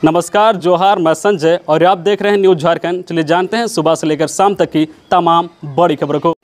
नमस्कार, जोहार, मैं संजय और आप देख रहे हैं न्यूज़ झारखंड। चलिए जानते हैं सुबह से लेकर शाम तक की तमाम बड़ी खबरों को।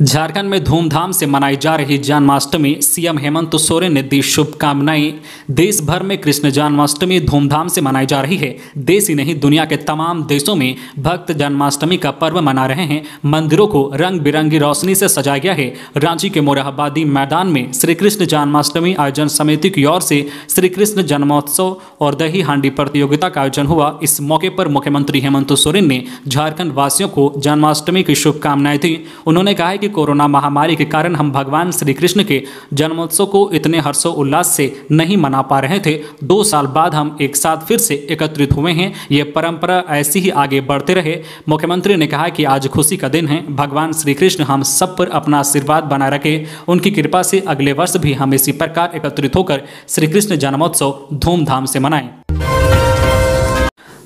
झारखंड में धूमधाम से मनाई जा रही जन्माष्टमी, सीएम हेमंत सोरेन ने दी शुभकामनाएं। देश भर में कृष्ण जन्माष्टमी धूमधाम से मनाई जा रही है। देश ही नहीं, दुनिया के तमाम देशों में भक्त जन्माष्टमी का पर्व मना रहे हैं। मंदिरों को रंग बिरंगी रोशनी से सजाया गया है। रांची के मोरहाबादी मैदान में श्री कृष्ण जन्माष्टमी आयोजन समिति की ओर से श्री कृष्ण जन्मोत्सव और दही हांडी प्रतियोगिता का आयोजन हुआ। इस मौके पर मुख्यमंत्री हेमंत सोरेन ने झारखंड वासियों को जन्माष्टमी की शुभकामनाएं दी। उन्होंने कहा है कि कोरोना महामारी के कारण हम भगवान श्री कृष्ण के जन्मोत्सव को इतने हर्षोल्लास से नहीं मना पा रहे थे। 2 साल बाद हम एक साथ फिर से एकत्रित हुए हैं। ये परंपरा ऐसी ही आगे बढ़ते रहे। मुख्यमंत्री ने कहा कि आज खुशी का दिन है। भगवान श्री कृष्ण हम सब पर अपना आशीर्वाद बनाए रखे। उनकी कृपा से अगले वर्ष भी हम इसी प्रकार एकत्रित होकर श्री कृष्ण जन्मोत्सव धूमधाम से मनाएं।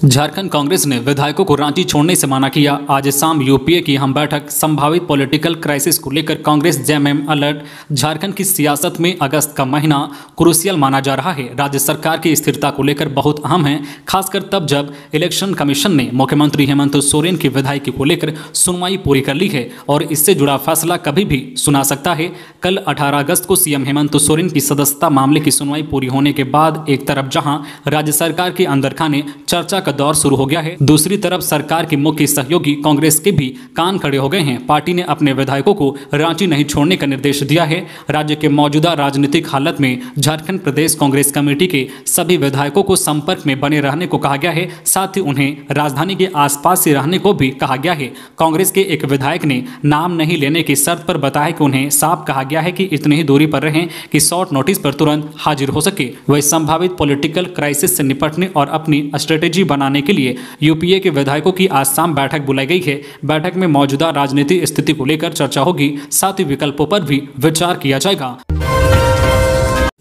झारखंड कांग्रेस ने विधायकों को रांची छोड़ने से मना किया। आज शाम यूपीए की अहम बैठक संभावित पॉलिटिकल क्राइसिस को लेकर कांग्रेस जेएमएम अलर्ट। झारखंड की सियासत में अगस्त का महीना क्रूशियल माना जा रहा है। राज्य सरकार की स्थिरता को लेकर बहुत अहम है, खासकर तब जब इलेक्शन कमीशन ने मुख्यमंत्री हेमंत सोरेन की विधायकी को लेकर सुनवाई पूरी कर ली है और इससे जुड़ा फैसला कभी भी सुना सकता है। कल 18 अगस्त को सीएम हेमंत सोरेन की सदस्यता मामले की सुनवाई पूरी होने के बाद एक तरफ जहां राज्य सरकार के अंदर खाने चर्चा दौर शुरू हो गया है, दूसरी तरफ सरकार की मुख्य सहयोगी कांग्रेस के भी कान खड़े हो गए हैं। पार्टी ने अपने विधायकों को रांची नहीं छोड़ने का निर्देश दिया है। राज्य के मौजूदा राजनीतिक हालत में झारखंड प्रदेश कांग्रेस कमेटी के सभी विधायकों को संपर्क में बने रहने को कहा गया है। साथ ही उन्हें राजधानी के आसपास से रहने को भी कहा गया है। कांग्रेस के एक विधायक ने नाम नहीं लेने की शर्त पर बताया कि उन्हें साफ कहा गया है कि इतनी ही दूरी पर रहें कि शॉर्ट नोटिस पर तुरंत हाजिर हो सके। वह संभावित पॉलिटिकल क्राइसिस से निपटने और अपनी स्ट्रेटेजी बनाने के लिए यूपीए के विधायकों की आज शाम बैठक बुलाई गई है। बैठक में मौजूदा राजनीतिक स्थिति को लेकर चर्चा होगी, साथ ही विकल्पों पर भी विचार किया जाएगा।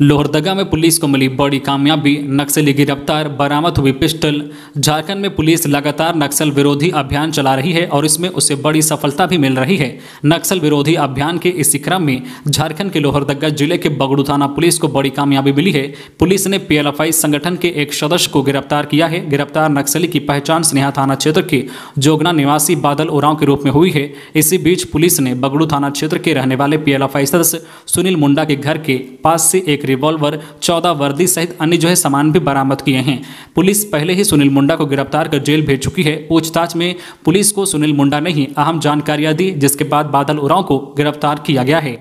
लोहरदगा में पुलिस को मिली बड़ी कामयाबी, नक्सली गिरफ्तार, बरामद हुई पिस्टल। झारखंड में पुलिस लगातार नक्सल विरोधी अभियान चला रही है और इसमें उसे बड़ी सफलता भी मिल रही है। नक्सल विरोधी अभियान के इसी क्रम में झारखंड के लोहरदगा जिले के बगड़ू थाना पुलिस को बड़ी कामयाबी मिली है। पुलिस ने पीएलएफआई संगठन के एक सदस्य को गिरफ्तार किया है। गिरफ्तार नक्सली की पहचान स्नेहा थाना क्षेत्र के जोगना निवासी बादल उरांव के रूप में हुई है। इसी बीच पुलिस ने बगड़ू थाना क्षेत्र के रहने वाले पीएलएफआई सदस्य सुनील मुंडा के घर के पास से एक रिवॉल्वर, 14 वर्दी सहित अन्य सामान भी बरामद किए हैं। पुलिस पहले ही सुनील मुंडा को गिरफ्तार कर जेल भेज चुकी है। पूछताछ में पुलिस को सुनील मुंडा ने ही अहम जानकारियां दी, जिसके बाद बादल उरांव को गिरफ्तार किया गया है।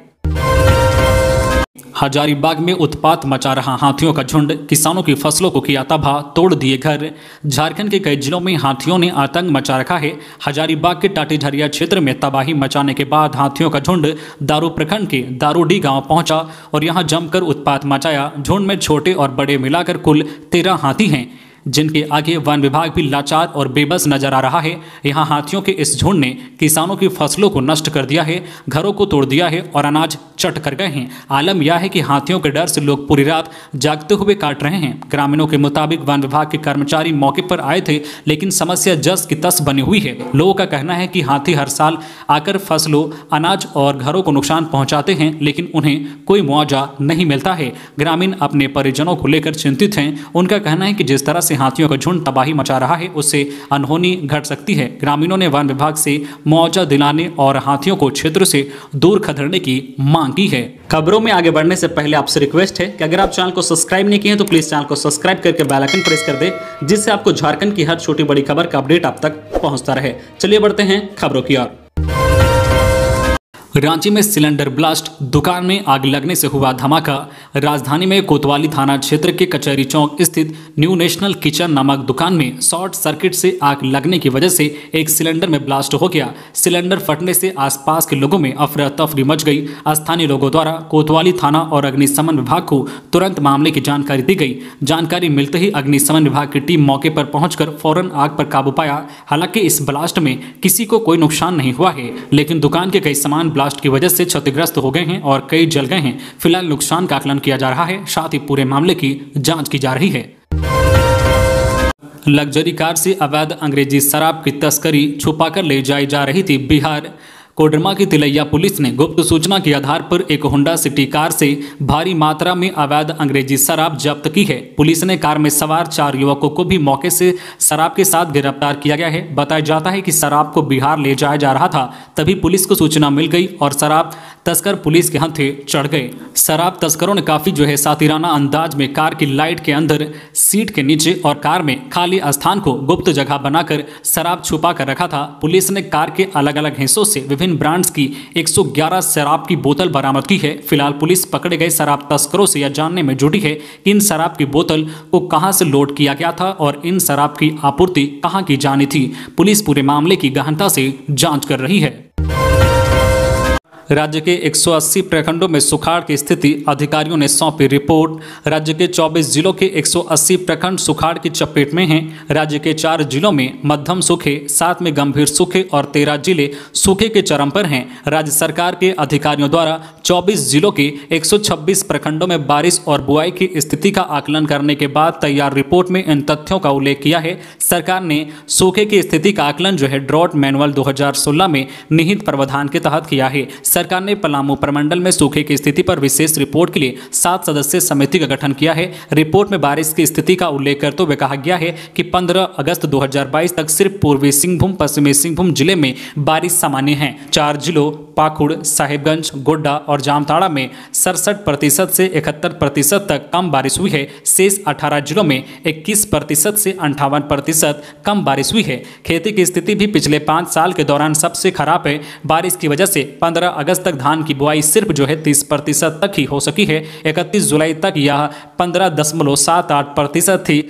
हजारीबाग में उत्पात मचा रहा हाथियों का झुंड, किसानों की फसलों को किया तबाह, तोड़ दिए घर। झारखंड के कई जिलों में हाथियों ने आतंक मचा रखा है। हजारीबाग के टाटीझरिया क्षेत्र में तबाही मचाने के बाद हाथियों का झुंड दारू प्रखंड के दारूडी गांव पहुंचा और यहां जमकर उत्पात मचाया। झुंड में छोटे और बड़े मिलाकर कुल 13 हाथी हैं, जिनके आगे वन विभाग भी लाचार और बेबस नजर आ रहा है। यहाँ हाथियों के इस झुंड ने किसानों की फसलों को नष्ट कर दिया है, घरों को तोड़ दिया है और अनाज चट कर गए हैं। आलम यह है कि हाथियों के डर से लोग पूरी रात जागते हुए काट रहे हैं। ग्रामीणों के मुताबिक वन विभाग के कर्मचारी मौके पर आए थे, लेकिन समस्या जस की तस बनी हुई है। लोगों का कहना है कि हाथी हर साल आकर फसलों, अनाज और घरों को नुकसान पहुंचाते हैं, लेकिन उन्हें कोई मुआवजा नहीं मिलता है। ग्रामीण अपने परिजनों को लेकर चिंतित हैं। उनका कहना है कि जिस तरह से हाथियों का झुंड तबाही मचा रहा है, उससे अनहोनी घट सकती है। ग्रामीणों ने वन विभाग से मुआवजा दिलाने और हाथियों को क्षेत्र से दूर खदेड़ने की मांग की है। खबरों में आगे बढ़ने से पहले आपसे रिक्वेस्ट है कि अगर आप चैनल को सब्सक्राइब नहीं किए हैं तो प्लीज चैनल को सब्सक्राइब करके बेल आइकन प्रेस कर दे, जिससे आपको झारखंड की हर छोटी बड़ी खबर का अपडेट आप तक पहुंचता रहे। चलिए बढ़ते हैं खबरों की ओर। रांची में सिलेंडर ब्लास्ट, दुकान में आग लगने से हुआ धमाका। राजधानी में कोतवाली थाना क्षेत्र के कचहरी चौक स्थित न्यू नेशनल किचन नामक दुकान में शॉर्ट सर्किट से आग लगने की वजह से एक सिलेंडर में ब्लास्ट हो गया। सिलेंडर फटने से आसपास के लोगों में अफरा तफरी मच गई। स्थानीय लोगों द्वारा कोतवाली थाना और अग्निशमन विभाग को तुरंत मामले की जानकारी दी गई। जानकारी मिलते ही अग्निशमन विभाग की टीम मौके पर पहुंचकर फौरन आग पर काबू पाया। हालांकि इस ब्लास्ट में किसी को कोई नुकसान नहीं हुआ है, लेकिन दुकान के कई सामान ब्लास्ट की वजह से क्षतिग्रस्त हो गए हैं और कई जल गए हैं। फिलहाल नुकसान का आकलन किया जा रहा है, साथ ही पूरे मामले की जांच की जा रही है। लग्जरी कार से अवैध अंग्रेजी शराब की तस्करी छुपाकर ले जाई जा रही थी बिहार। कोडरमा की तिलैया पुलिस ने गुप्त सूचना के आधार पर एक होंडा सिटी कार से भारी मात्रा में अवैध अंग्रेजी शराब जब्त की है। पुलिस ने कार में सवार 4 युवकों को भी मौके से शराब के साथ गिरफ्तार किया गया है। बताया जाता है कि शराब को बिहार ले जाया जा रहा था, तभी पुलिस को सूचना मिल गई और शराब तस्कर पुलिस के हत्थे चढ़ गए। शराब तस्करों ने काफी सातिराना अंदाज में कार की लाइट के अंदर, सीट के नीचे और कार में खाली स्थान को गुप्त जगह बनाकर शराब छुपा कर रखा था। पुलिस ने कार के अलग अलग हिस्सों से विभिन्न ब्रांड्स की 111 शराब की बोतल बरामद की है। फिलहाल पुलिस पकड़े गए शराब तस्करों से यह जानने में जुटी है कि इन शराब की बोतल को कहां से लोड किया गया था और इन शराब की आपूर्ति कहां की जानी थी। पुलिस पूरे मामले की गहनता से जांच कर रही है। राज्य के 180 प्रखंडों में सुखाड़ की स्थिति, अधिकारियों ने सौंपी रिपोर्ट। राज्य के 24 जिलों के 180 प्रखंड सुखाड़ की चपेट में हैं। राज्य के 4 जिलों में मध्यम सूखे, 7 में गंभीर सूखे और 13 जिले सूखे के चरम पर हैं। राज्य सरकार के अधिकारियों द्वारा 24 जिलों के 126 प्रखंडों में बारिश और बुआई की स्थिति का आकलन करने के बाद तैयार रिपोर्ट में इन तथ्यों का उल्लेख किया है। सरकार ने सूखे की स्थिति का आकलन ड्रॉट मैनुअल 2016 में निहित प्रावधान के तहत किया है। सरकार ने पलामू प्रमंडल में सूखे की स्थिति पर विशेष रिपोर्ट के लिए 7 सदस्यीय समिति का गठन किया है। रिपोर्ट में बारिश की स्थिति का उल्लेख करते हुए कहा गया है कि 15 अगस्त 2022 तक सिर्फ पूर्वी सिंहभूम, पश्चिमी सिंहभूम जिले में बारिश सामान्य है। 4 जिलों पाकुड़, साहिबगंज, गोड्डा और जामताड़ा में 67% से 71% तक कम बारिश हुई है। शेष 18 जिलों में 21% से 58% कम बारिश हुई है। खेती की स्थिति भी पिछले 5 साल के दौरान सबसे खराब है। बारिश की वजह से 15 अगस्त तक धान की बुआई सिर्फ 30% तक ही हो सकी है। 31 जुलाई तक यह 15.78% थी।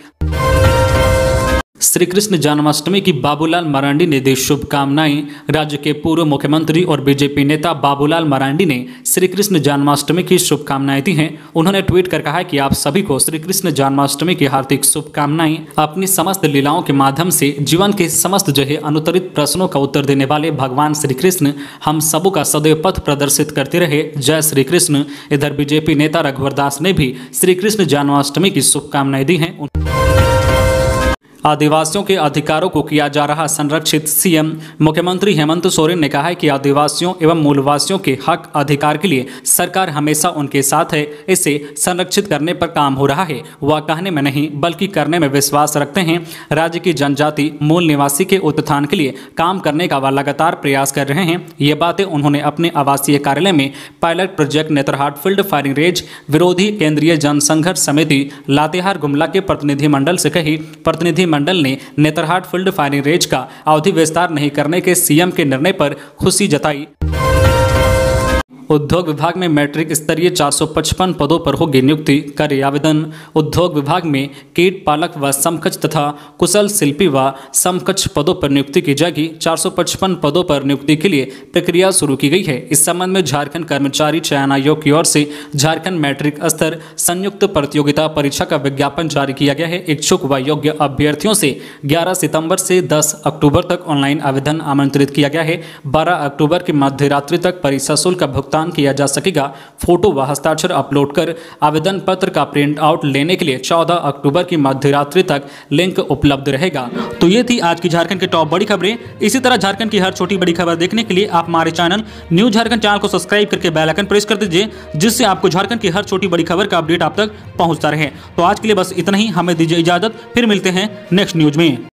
श्री कृष्ण जन्माष्टमी की बाबूलाल मरांडी ने दी शुभकामनाएं। राज्य के पूर्व मुख्यमंत्री और बीजेपी नेता बाबूलाल मरांडी ने श्री कृष्ण जन्माष्टमी की शुभकामनाएं दी हैं। उन्होंने ट्वीट कर कहा कि आप सभी को श्री कृष्ण जन्माष्टमी की हार्दिक शुभकामनाएं। अपनी समस्त लीलाओं के माध्यम से जीवन के समस्त अनुत्तरित प्रश्नों का उत्तर देने वाले भगवान श्री कृष्ण हम सबों का सदैव पथ प्रदर्शित करते रहे। जय श्री कृष्ण। इधर बीजेपी नेता रघुवर दास ने भी श्री कृष्ण जन्माष्टमी की शुभकामनाएं दी हैं। आदिवासियों के अधिकारों को किया जा रहा संरक्षित। सीएम मुख्यमंत्री हेमंत सोरेन ने कहा है कि आदिवासियों एवं मूलवासियों के हक अधिकार के लिए सरकार हमेशा उनके साथ है। इसे संरक्षित करने पर काम हो रहा है। वह कहने में नहीं बल्कि करने में विश्वास रखते हैं। राज्य की जनजाति मूल निवासी के उत्थान के लिए काम करने का वह लगातार प्रयास कर रहे हैं। ये बातें उन्होंने अपने आवासीय कार्यालय में pilot project Netarhat field firing range विरोधी केंद्रीय जनसंघर्ष समिति लातेहार गुमला के प्रतिनिधिमंडल से कही। प्रतिनिधि मंडल ने नेतरहाट फील्ड फायरिंग रेंज का अवधि विस्तार नहीं करने के सीएम के निर्णय पर खुशी जताई। उद्योग विभाग में मैट्रिक स्तरीय 455 पदों पर होगी नियुक्ति, करे आवेदन। उद्योग विभाग में कीट पालक व समकक्ष तथा कुशल शिल्पी व समकक्ष पदों पर नियुक्ति की जाएगी। 455 पदों पर नियुक्ति के लिए प्रक्रिया शुरू की गई है। इस संबंध में झारखंड कर्मचारी चयन आयोग की ओर से झारखंड मैट्रिक स्तर संयुक्त प्रतियोगिता परीक्षा का विज्ञापन जारी किया गया है। इच्छुक व योग्य अभ्यर्थियों से 11 सितंबर से 10 अक्टूबर तक ऑनलाइन आवेदन आमंत्रित किया गया है। 12 अक्टूबर की मध्य रात्रि तक परीक्षा शुल्क का भुगतान किया जा सकेगा। फोटो व हस्ताक्षर अपलोड कर आवेदन पत्र का प्रिंट आउट लेने के लिए 14 अक्टूबर की मध्य रात्रि तक लिंक उपलब्ध रहेगा। तो ये थी आज की झारखंड की टॉप बड़ी खबरें। इसी तरह झारखंड की हर छोटी बड़ी खबर देखने के लिए आप हमारे चैनल न्यूज झारखंड चैनल को सब्सक्राइब करके बेल आइकन प्रेस कर दीजिए, जिससे आपको झारखंड की हर छोटी बड़ी खबर का अपडेट आप तक पहुंचता रहे। तो आज के लिए बस इतना ही। हमें दीजिए इजाजत, फिर मिलते हैं नेक्स्ट न्यूज में।